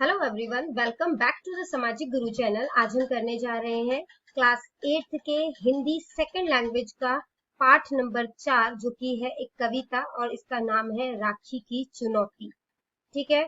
Hello everyone, welcome back to the Samajik Guru channel. आज हम करने जा रहे हैं क्लास 8th के हिंदी सेकंड लैंग्वेज का पाठ नंबर 4, जो कि है एक कविता और इसका नाम है राखी की चुनौती। ठीक है,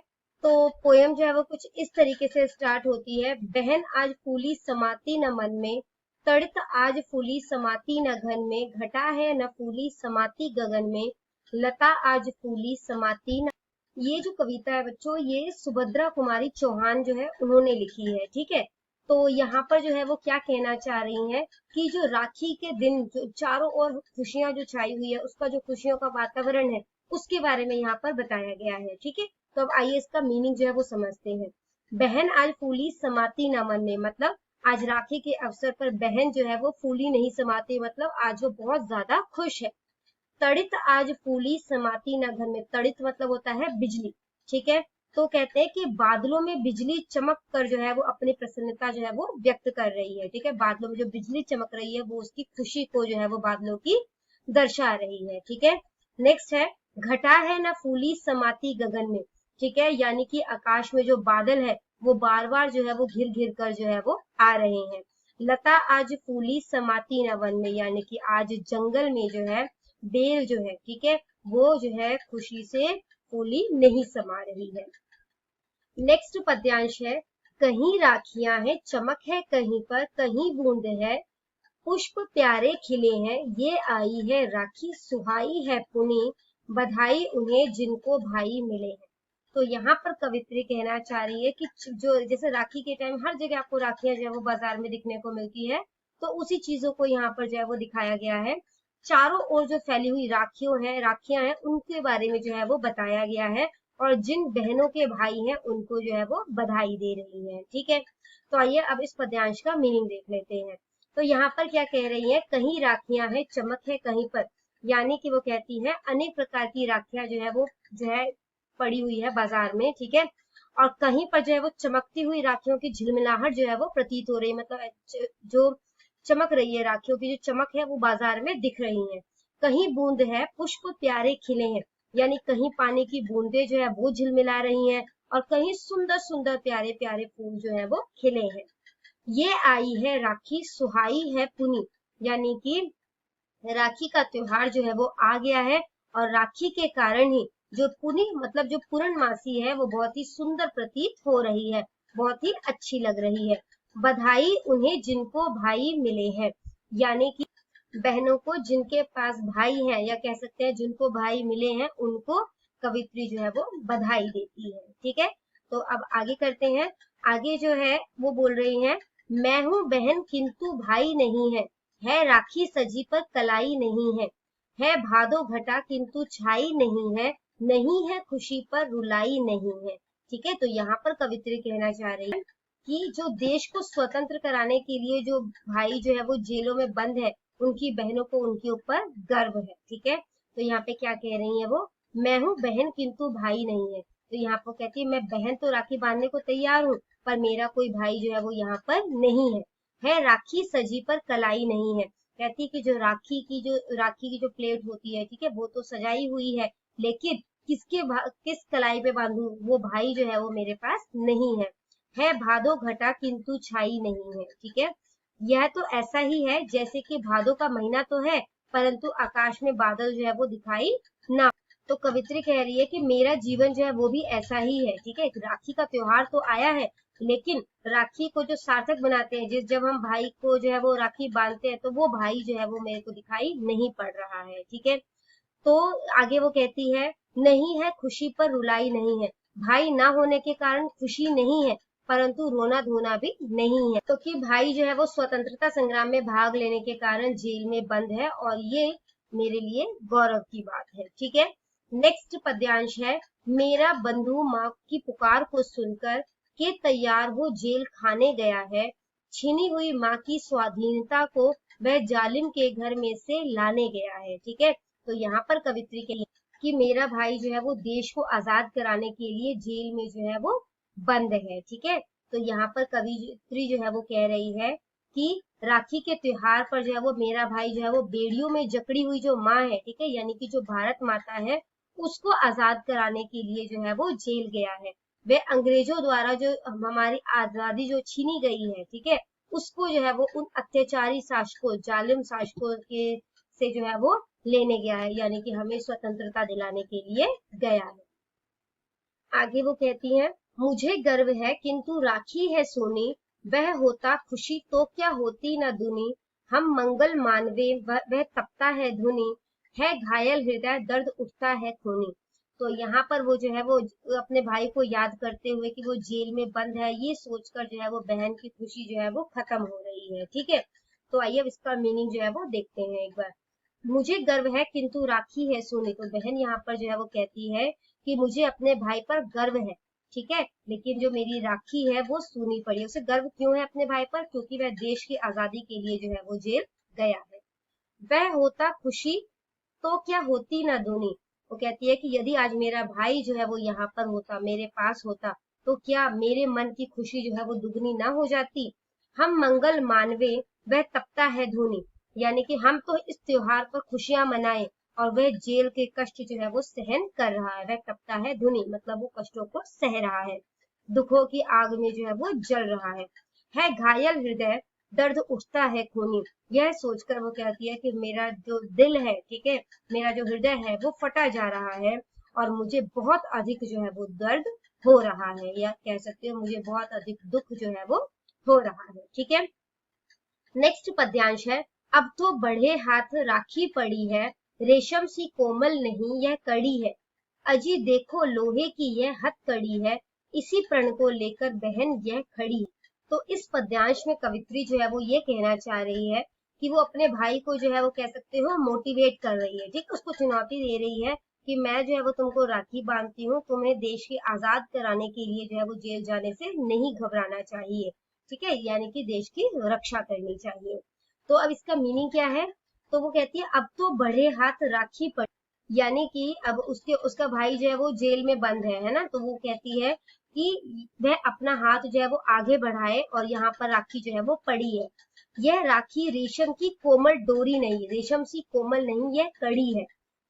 तो पोयम जो है वो कुछ इस तरीके से स्टार्ट होती है। बहन आज फूली समाती न मन में, तड़ित आज फूली समाती न घन में, घटा है न फूली समाती गगन में, लता आज फूली समाती न। ये जो कविता है बच्चों, ये सुभद्रा कुमारी चौहान जो है उन्होंने लिखी है। ठीक है, तो यहाँ पर जो है वो क्या कहना चाह रही हैं कि जो राखी के दिन जो चारों ओर खुशियां जो छाई हुई है, उसका जो खुशियों का वातावरण है उसके बारे में यहाँ पर बताया गया है। ठीक है, तो अब आइए इसका मीनिंग जो है वो समझते हैं। बहन आज फूली समाती न मन में, मतलब आज राखी के अवसर पर बहन जो है वो फूली नहीं समाती, मतलब आज वो बहुत ज्यादा खुश है। तड़ित आज फूली समाती न घर में, तड़ित मतलब होता है बिजली। ठीक है, तो कहते हैं कि बादलों में बिजली चमक कर जो है वो अपनी प्रसन्नता जो है वो व्यक्त कर रही है। ठीक है, बादलों में जो बिजली चमक रही है वो उसकी खुशी को जो है वो बादलों की दर्शा रही है। ठीक है, नेक्स्ट है घटा है न फूली समाती गगन में। ठीक है, यानी कि आकाश में जो बादल है वो बार बार जो है वो घिर घिर कर जो है वो आ रहे हैं। लता आज फूली समाती न वन में, यानी कि आज जंगल में जो है बेल जो है, ठीक है, वो जो है खुशी से फूली नहीं समा रही है। नेक्स्ट पद्यांश है कहीं राखियां है चमक है कहीं पर, कहीं बूंद है पुष्प प्यारे खिले हैं, ये आई है राखी सुहाई है पुनी, बधाई उन्हें जिनको भाई मिले हैं। तो यहाँ पर कवित्री कहना चाह रही है कि जो जैसे राखी के टाइम हर जगह आपको राखियां जो है वो बाजार में दिखने को मिलती है, तो उसी चीजों को यहाँ पर जो है वो दिखाया गया है। चारों ओर जो फैली हुई राखियां हैं उनके बारे में जो है वो बताया गया है, और जिन बहनों के भाई हैं उनको जो है वो बधाई दे रही है। ठीक है, तो आइए अब इस पद्यांश का मीनिंग देख लेते हैं। तो यहाँ पर क्या कह रही है, कहीं राखियां है चमक है कहीं पर, यानी कि वो कहती है अनेक प्रकार की राखियां जो है वो जो है पड़ी हुई है बाजार में। ठीक है, और कहीं पर जो है वो चमकती हुई राखियों की झिलमिलाहट जो है वो प्रतीत हो रही है, मतलब जो चमक रही है, राखियों की जो चमक है वो बाजार में दिख रही है। कहीं बूंद है पुष्प प्यारे खिले हैं, यानी कहीं पानी की बूंदे जो है वो झिलमिला रही हैं, और कहीं सुंदर सुंदर प्यारे प्यारे फूल जो है वो खिले हैं। ये आई है राखी सुहाई है पुनी, यानी कि राखी का त्योहार जो है वो आ गया है, और राखी के कारण ही जो पुनी मतलब जो पूर्णमासी है वो बहुत ही सुंदर प्रतीत हो रही है, बहुत ही अच्छी लग रही है। बधाई उन्हें जिनको भाई मिले हैं, यानी कि बहनों को जिनके पास भाई हैं, या कह सकते हैं जिनको भाई मिले हैं, उनको कवित्री जो है वो बधाई देती है। ठीक है, तो अब आगे करते हैं। आगे जो है वो बोल रही हैं मैं हूं बहन किंतु भाई नहीं है राखी सजी पर कलाई नहीं है भादो घटा किंतु छाई नहीं है खुशी पर रुलाई नहीं है। ठीक है, तो यहाँ पर कवित्री कहना चाह रही है कि जो देश को स्वतंत्र कराने के लिए जो भाई जो है वो जेलों में बंद है, उनकी बहनों को उनके ऊपर गर्व है। ठीक है, तो यहाँ पे क्या कह रही है वो, मैं हूँ बहन किंतु भाई नहीं है। तो यहाँ पर कहती है मैं बहन तो राखी बांधने को तैयार हूँ, पर मेरा कोई भाई जो है वो यहाँ पर नहीं है राखी सजी पर कलाई नहीं है। कहती कि जो राखी की जो प्लेट होती है, ठीक है, वो तो सजाई हुई है, लेकिन किस कलाई पे बांधू, वो भाई जो है वो मेरे पास नहीं है भादो घटा किंतु छाई नहीं है। ठीक है, यह तो ऐसा ही है जैसे कि भादो का महीना तो है, परंतु आकाश में बादल जो है वो दिखाई ना। तो कवित्री कह रही है कि मेरा जीवन जो है वो भी ऐसा ही है। ठीक है, राखी का त्योहार तो आया है, लेकिन राखी को जो सार्थक बनाते हैं, जब हम भाई को जो है वो राखी बांधते हैं, तो वो भाई जो है वो मेरे को दिखाई नहीं पड़ रहा है। ठीक है, तो आगे वो कहती है नहीं है खुशी पर रुलाई नहीं है, भाई ना होने के कारण खुशी नहीं है, परंतु रोना धोना भी नहीं है। तो कि भाई जो है वो स्वतंत्रता संग्राम में भाग लेने के कारण जेल में बंद है, और ये मेरे लिए गौरव की बात है। ठीक है, नेक्स्ट पद्यांश है मेरा बंधु माँ की पुकार को सुनकर के तैयार हो जेल खाने गया है, छीनी हुई माँ की स्वाधीनता को वह जालिम के घर में से लाने गया है। ठीक है, तो यहाँ पर कवित्री के कि मेरा भाई जो है वो देश को आजाद कराने के लिए जेल में जो है वो बंद है। ठीक है, तो यहाँ पर कवित्री जो है वो कह रही है कि राखी के त्योहार पर जो है वो मेरा भाई जो है वो बेड़ियों में जकड़ी हुई जो माँ है, ठीक है, यानी कि जो भारत माता है, उसको आजाद कराने के लिए जो है वो जेल गया है। वे अंग्रेजों द्वारा जो हमारी आजादी जो छीनी गई है, ठीक है, उसको जो है वो उन अत्याचारी शासकों, जालिम शासकों के से जो है वो लेने गया है, यानी कि हमें स्वतंत्रता दिलाने के लिए गया है। आगे वो कहती है, मुझे गर्व है किंतु राखी है सोनी, वह होता खुशी तो क्या होती न दुनी, हम मंगल मानवे वह तपता है धुनी, है घायल हृदय दर्द उठता है खूनी। तो यहाँ पर वो जो है वो अपने भाई को याद करते हुए कि वो जेल में बंद है, ये सोचकर जो है वो बहन की खुशी जो है वो खत्म हो रही है, ठीक है। तो आइए अब इसका मीनिंग जो है वो देखते हैं एक बार। मुझे गर्व है किंतु राखी है सोनी, तो बहन यहाँ पर जो है वो कहती है कि मुझे अपने भाई पर गर्व है, ठीक है, लेकिन जो मेरी राखी है वो सूनी पड़ी है। उसे गर्व क्यों है अपने भाई पर? क्योंकि वह देश की आजादी के लिए जो है वो जेल गया है। वह होता खुशी तो क्या होती ना दूनी, वो कहती है कि यदि आज मेरा भाई जो है वो यहाँ पर होता, मेरे पास होता, तो क्या मेरे मन की खुशी जो है वो दुगनी ना हो जाती। हम मंगल मानवे वह तपता है धूनी, यानी कि हम तो इस त्योहार पर खुशियां मनाएं और वह जेल के कष्ट जो है वो सहन कर रहा है। वह तपता है धुनी मतलब वो कष्टों को सह रहा है, दुखों की आग में जो है वो जल रहा है घायल हृदय दर्द उठता है खूनी। यह सोचकर वो कहती है कि मेरा जो दिल है, ठीक है, मेरा जो हृदय है वो फटा जा रहा है और मुझे बहुत अधिक जो है वो दर्द हो रहा है, या कह सकते हो मुझे बहुत अधिक दुख जो है वो हो रहा है, ठीक है। नेक्स्ट पद्यांश है, अब तो बढ़े हाथ राखी पड़ी है, रेशम सी कोमल नहीं यह कड़ी है, अजी देखो लोहे की यह हथकड़ी है, इसी प्रण को लेकर बहन यह खड़ी है। तो इस पद्यांश में कवित्री जो है वो ये कहना चाह रही है कि वो अपने भाई को जो है वो कह सकते हो मोटिवेट कर रही है, ठीक, उसको चुनौती दे रही है कि मैं जो है वो तुमको राखी बांधती हूँ, तुम्हें देश की आजाद कराने के लिए जो है वो जेल जाने से नहीं घबराना चाहिए, ठीक है, यानी कि देश की रक्षा करनी चाहिए। तो अब इसका मीनिंग क्या है? तो वो कहती है अब तो बढ़े हाथ राखी पड़ी, यानी कि अब उसका भाई जो है वो जेल में बंद है ना, तो वो कहती है कि वह अपना हाथ जो है वो आगे बढ़ाए और यहाँ पर राखी जो है वो पड़ी है। यह राखी रेशम की कोमल डोरी नहीं, रेशम सी कोमल नहीं, यह कड़ी है,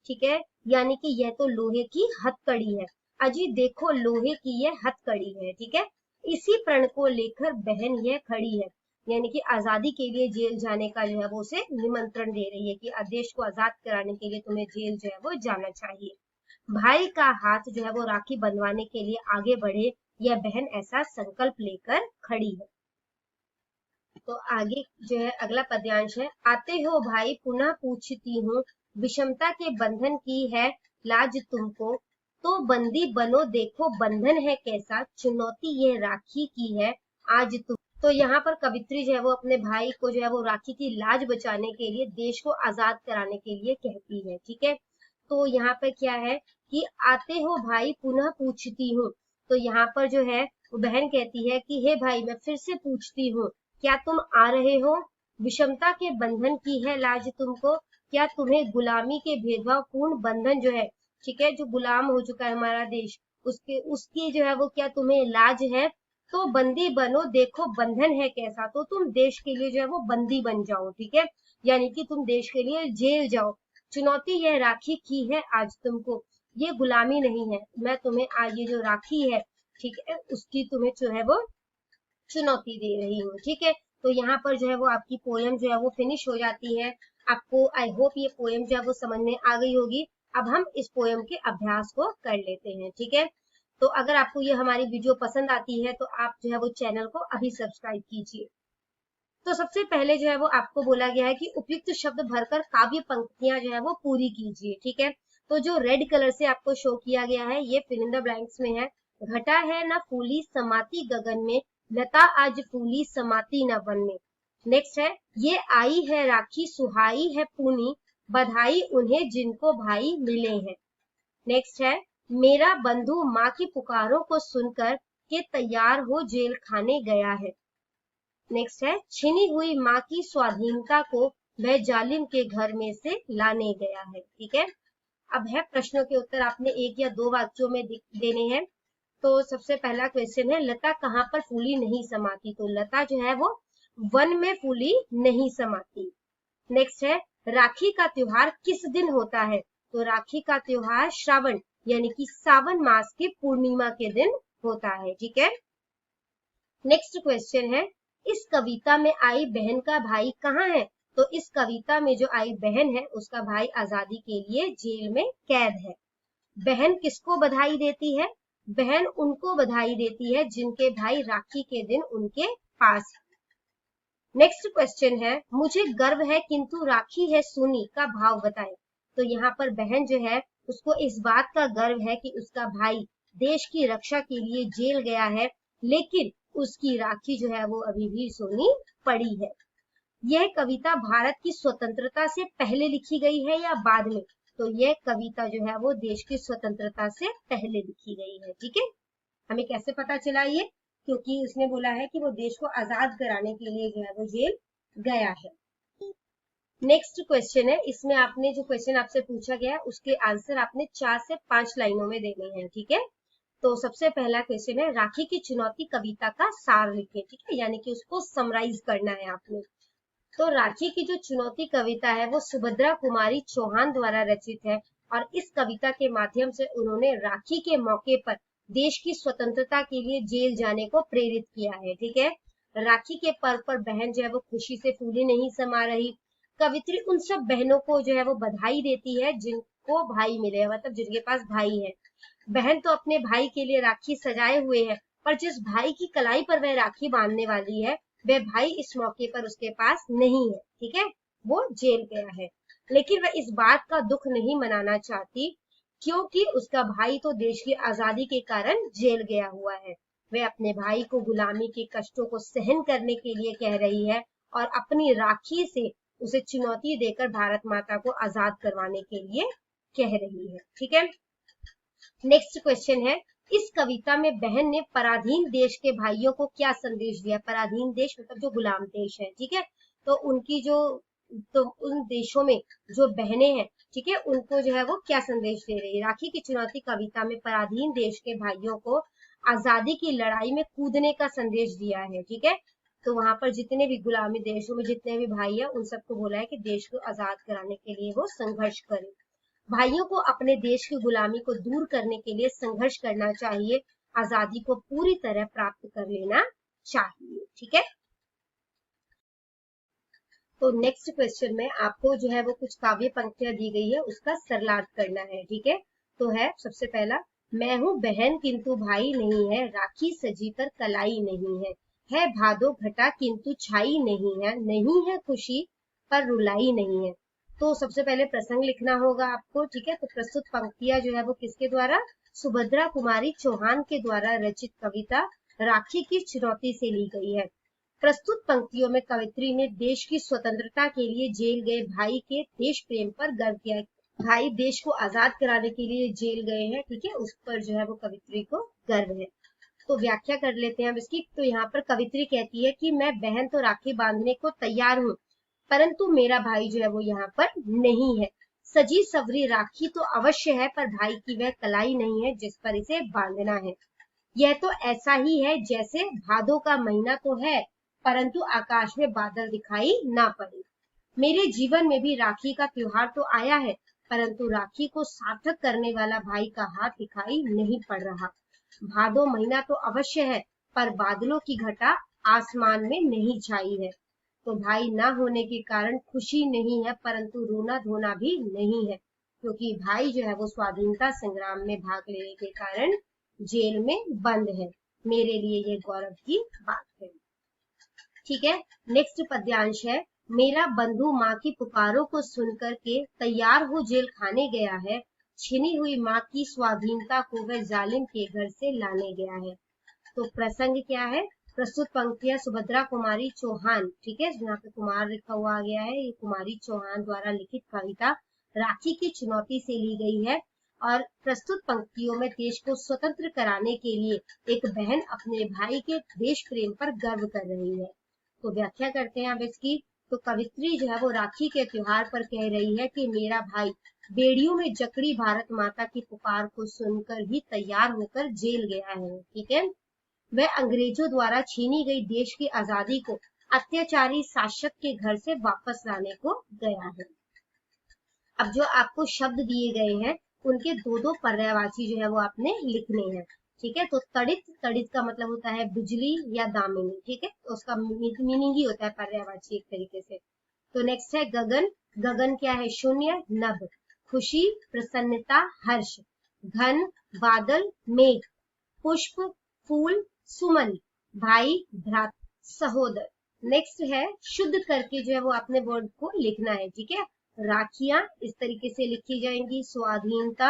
ठीक है, यानी कि यह तो लोहे की हथकड़ी है। अजी देखो लोहे की यह हथकड़ी है, ठीक है, इसी प्रण को लेकर बहन यह खड़ी है, यानी कि आजादी के लिए जेल जाने का जो है वो उसे निमंत्रण दे रही है कि देश को आजाद कराने के लिए तुम्हें जेल जो है वो जाना चाहिए। भाई का हाथ जो है वो राखी बंधवाने के लिए आगे बढ़े, यह बहन ऐसा संकल्प लेकर खड़ी है। तो आगे जो है अगला पद्यांश है, आते हो भाई पुनः पूछती हूँ, विषमता के बंधन की है लाज तुमको, तो बंदी बनो देखो बंधन है कैसा, चुनौती ये राखी की है आज तुम। तो यहाँ पर कवित्री जो है वो अपने भाई को जो है वो राखी की लाज बचाने के लिए, देश को आजाद कराने के लिए कहती है, ठीक है। तो यहाँ पर क्या है कि आते हो भाई पुनः पूछती हूँ, तो यहाँ पर जो है वो बहन कहती है कि हे भाई मैं फिर से पूछती हूँ, क्या तुम आ रहे हो? विषमता के बंधन की है लाज तुमको, क्या तुम्हें गुलामी के भेदभाव पूर्ण बंधन जो है, ठीक है, जो गुलाम हो चुका है हमारा देश, उसकी जो है वो क्या तुम्हें लाज है? तो बंदी बनो देखो बंधन है कैसा, तो तुम देश के लिए जो है वो बंदी बन जाओ, ठीक है, यानी कि तुम देश के लिए जेल जाओ। चुनौती यह राखी की है आज तुमको, ये गुलामी नहीं है, मैं तुम्हें आज ये जो राखी है, ठीक है, उसकी तुम्हें जो है वो चुनौती दे रही हूँ, ठीक है। तो यहाँ पर जो है वो आपकी पोयम जो है वो फिनिश हो जाती है। आपको आई होप ये पोयम जो है वो समझ में आ गई होगी। अब हम इस पोयम के अभ्यास को कर लेते हैं, ठीक है। तो अगर आपको ये हमारी वीडियो पसंद आती है तो आप जो है वो चैनल को अभी सब्सक्राइब कीजिए। तो सबसे पहले जो है वो आपको बोला गया है कि उपयुक्त शब्द भरकर काव्य पंक्तियां जो है वो पूरी कीजिए, ठीक है। तो जो रेड कलर से आपको शो किया गया है ये फिल इन द ब्लैंक्स में है। घटा है न फूली समाती गगन में, लता आज फूली समाती न वन में। नेक्स्ट है, ये आई है राखी सुहाई है पूनी, बधाई उन्हें जिनको भाई मिले हैं। नेक्स्ट है, मेरा बंधु माँ की पुकारों को सुनकर के तैयार हो जेल खाने गया है। नेक्स्ट है, छिनी हुई माँ की स्वाधीनता को वह जालिम के घर में से लाने गया है, ठीक है। अब है प्रश्नों के उत्तर, आपने एक या दो वाक्यों में देने हैं। तो सबसे पहला क्वेश्चन है, लता कहाँ पर फूली नहीं समाती, तो लता जो है वो वन में फूली नहीं समाती। नेक्स्ट है, राखी का त्योहार किस दिन होता है, तो राखी का त्योहार श्रावण यानी कि सावन मास की पूर्णिमा के दिन होता है। ठीक है, नेक्स्ट क्वेश्चन है, इस कविता में आई बहन का भाई कहाँ है? तो इस कविता में जो आई बहन है उसका भाई आजादी के लिए जेल में कैद है। बहन किसको बधाई देती है? बहन उनको बधाई देती है जिनके भाई राखी के दिन उनके पास है। नेक्स्ट क्वेश्चन है, मुझे गर्व है किंतु राखी है सूनी का भाव बताएं। तो यहाँ पर बहन जो है उसको इस बात का गर्व है कि उसका भाई देश की रक्षा के लिए जेल गया है, लेकिन उसकी राखी जो है वो अभी भी सोनी पड़ी है। यह कविता भारत की स्वतंत्रता से पहले लिखी गई है या बाद में? तो यह कविता जो है वो देश की स्वतंत्रता से पहले लिखी गई है। ठीक है, हमें कैसे पता चला ये? क्योंकि उसने बोला है कि वो देश को आजाद कराने के लिए जो है वो जेल गया है। नेक्स्ट क्वेश्चन है, इसमें आपने जो क्वेश्चन आपसे पूछा गया उसके आंसर आपने 4 से 5 लाइनों में देने हैं। ठीक है, तो सबसे पहला क्वेश्चन है, राखी की चुनौती कविता का सार लिखें। ठीक है, यानी कि उसको समराइज करना है आपने। तो राखी की जो चुनौती कविता है वो सुभद्रा कुमारी चौहान द्वारा रचित है और इस कविता के माध्यम से उन्होंने राखी के मौके पर देश की स्वतंत्रता के लिए जेल जाने को प्रेरित किया है। ठीक है, राखी के पर्व पर बहन जो है वो खुशी से फूली नहीं समा रही। कवित्री उन सब बहनों को जो है वो बधाई देती है जिनको भाई मिले, मतलब जिनके पास भाई है। बहन तो अपने भाई के लिए राखी सजाए हुए है, पर जिस भाई की कलाई पर वह राखी बांधने वाली है वह भाई इस मौके पर उसके पास नहीं है। ठीक है, वो जेल गया है, लेकिन वह इस बात का दुख नहीं मनाना चाहती क्योंकि उसका भाई तो देश की आजादी के कारण जेल गया हुआ है। वह अपने भाई को गुलामी के कष्टों को सहन करने के लिए कह रही है और अपनी राखी से उसे चुनौती देकर भारत माता को आजाद करवाने के लिए कह रही है। ठीक है, नेक्स्ट क्वेश्चन है, इस कविता में बहन ने पराधीन देश के भाइयों को क्या संदेश दिया? पराधीन देश मतलब जो गुलाम देश है। ठीक है, तो उनकी जो तो उन देशों में जो बहनें हैं, ठीक है, उनको जो है वो क्या संदेश दे रही है? राखी की चुनौती कविता में पराधीन देश के भाइयों को आजादी की लड़ाई में कूदने का संदेश दिया है। ठीक है, तो वहां पर जितने भी गुलामी देशों में जितने भी भाई है उन सबको बोला है कि देश को आजाद कराने के लिए वो संघर्ष करें। भाइयों को अपने देश की गुलामी को दूर करने के लिए संघर्ष करना चाहिए, आजादी को पूरी तरह प्राप्त कर लेना चाहिए। ठीक है, तो नेक्स्ट क्वेश्चन में आपको जो है वो कुछ काव्य पंक्तियां दी गई है, उसका सरलार्थ करना है। ठीक है, तो है सबसे पहला, मैं हूँ बहन किंतु भाई नहीं है, राखी सजी पर कलाई नहीं है भादो घटा किंतु छाई नहीं है खुशी पर रुलाई नहीं है। तो सबसे पहले प्रसंग लिखना होगा आपको। ठीक है, तो प्रस्तुत पंक्तियां जो है वो किसके द्वारा? सुभद्रा कुमारी चौहान के द्वारा रचित कविता राखी की चुनौती से ली गई है। प्रस्तुत पंक्तियों में कवित्री ने देश की स्वतंत्रता के लिए जेल गए भाई के देश प्रेम पर गर्व किया है। भाई देश को आजाद कराने के लिए जेल गए हैं, ठीक है, उस पर जो है वो कवित्री को गर्व है। तो व्याख्या कर लेते हैं अब इसकी। तो यहाँ पर कवित्री कहती है कि मैं बहन तो राखी बांधने को तैयार हूँ, परंतु मेरा भाई जो है वो यहाँ पर नहीं है। सजी सवरी राखी तो अवश्य है, पर भाई की वह कलाई नहीं है जिस पर इसे बांधना है। यह तो ऐसा ही है जैसे भादों का महीना तो है, परंतु आकाश में बादल दिखाई ना पड़े। मेरे जीवन में भी राखी का त्योहार तो आया है, परंतु राखी को सार्थक करने वाला भाई का हाथ दिखाई नहीं पड़ रहा। भादो महीना तो अवश्य है, पर बादलों की घटा आसमान में नहीं छाई है। तो भाई ना होने के कारण खुशी नहीं है, परंतु रोना धोना भी नहीं है, क्योंकि भाई जो है वो स्वाधीनता संग्राम में भाग लेने के कारण जेल में बंद है। मेरे लिए ये गौरव की बात है। ठीक है, नेक्स्ट पद्यांश है, मेरा बंधु माँ की पुकारों को सुनकर के तैयार हो जेल खाने गया है, छिनी हुई माँ की स्वाधीनता को वह जालिम के घर से लाने गया है। तो प्रसंग क्या है? प्रस्तुत पंक्तियां सुभद्रा कुमारी चौहान, ठीक है, यहाँ पे कुमार लिखा हुआ आ गया है, ये कुमारी चौहान द्वारा लिखित कविता राखी की चुनौती से ली गई है। और प्रस्तुत पंक्तियों में देश को स्वतंत्र कराने के लिए एक बहन अपने भाई के देश प्रेम पर गर्व कर रही है। तो व्याख्या करते हैं अब इसकी। तो कवित्री जो है वो राखी के त्योहार पर कह रही है कि मेरा भाई बेड़ियों में जकड़ी भारत माता की पुकार को सुनकर ही तैयार होकर जेल गया है। ठीक है, वह अंग्रेजों द्वारा छीनी गई देश की आजादी को अत्याचारी शासक के घर से वापस लाने को गया है। अब जो आपको शब्द दिए गए हैं उनके दो दो पर्यायवाची जो है वो आपने लिखने हैं। ठीक है। तो तड़ित, तड़ित का मतलब होता है बिजली या दामिनी, ठीक है। तो उसका मीनिंग ही होता है पर्यायवाची एक तरीके से। तो नेक्स्ट है गगन। गगन क्या है? शून्य। नभ खुशी, प्रसन्नता, हर्ष। घन बादल, मेघ। पुष्प, फूल, सुमन। भाई, भ्राता, सहोदर। नेक्स्ट है शुद्ध करके जो है वो अपने वर्ड को लिखना है, ठीक है। राखियां इस तरीके से लिखी जाएंगी, स्वाधीनता,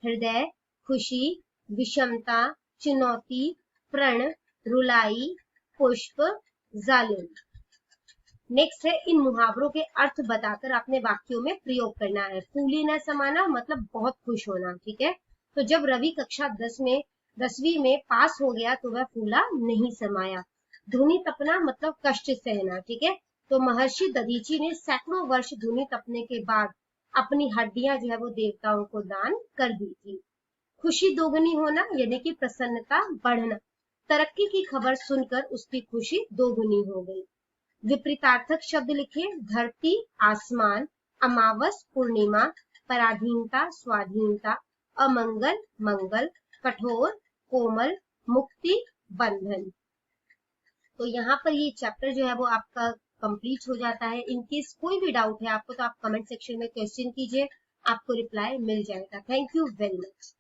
हृदय, खुशी, विषमता, चुनौती, प्रण, रुलाई, पुष्प, जालिम। नेक्स्ट है इन मुहावरों के अर्थ बताकर अपने वाक्यों में प्रयोग करना है। फूली न समाना मतलब बहुत खुश होना, ठीक है। तो जब रवि कक्षा 10वीं में पास हो गया तो वह फूला नहीं समाया। धुनी तपना मतलब कष्ट सहना, ठीक है। तो महर्षि दधीची ने सैकड़ों वर्ष धुनी तपने के बाद अपनी हड्डियां जो है वो देवताओं को दान कर दी थी। खुशी दोगुनी होना यानी कि प्रसन्नता बढ़ना। तरक्की की खबर सुनकर उसकी खुशी दोगुनी हो गई। विपरीतार्थक शब्द लिखिए। धरती, आसमान, अमावस, पूर्णिमा, पराधीनता, स्वाधीनता, अमंगल, मंगल, कठोर, कोमल, मुक्ति, बंधन। तो यहाँ पर ये चैप्टर जो है वो आपका कंप्लीट हो जाता है। इनकेस कोई भी डाउट है आपको तो आप कमेंट सेक्शन में क्वेश्चन कीजिए, आपको रिप्लाई मिल जाएगा। Thank you very much.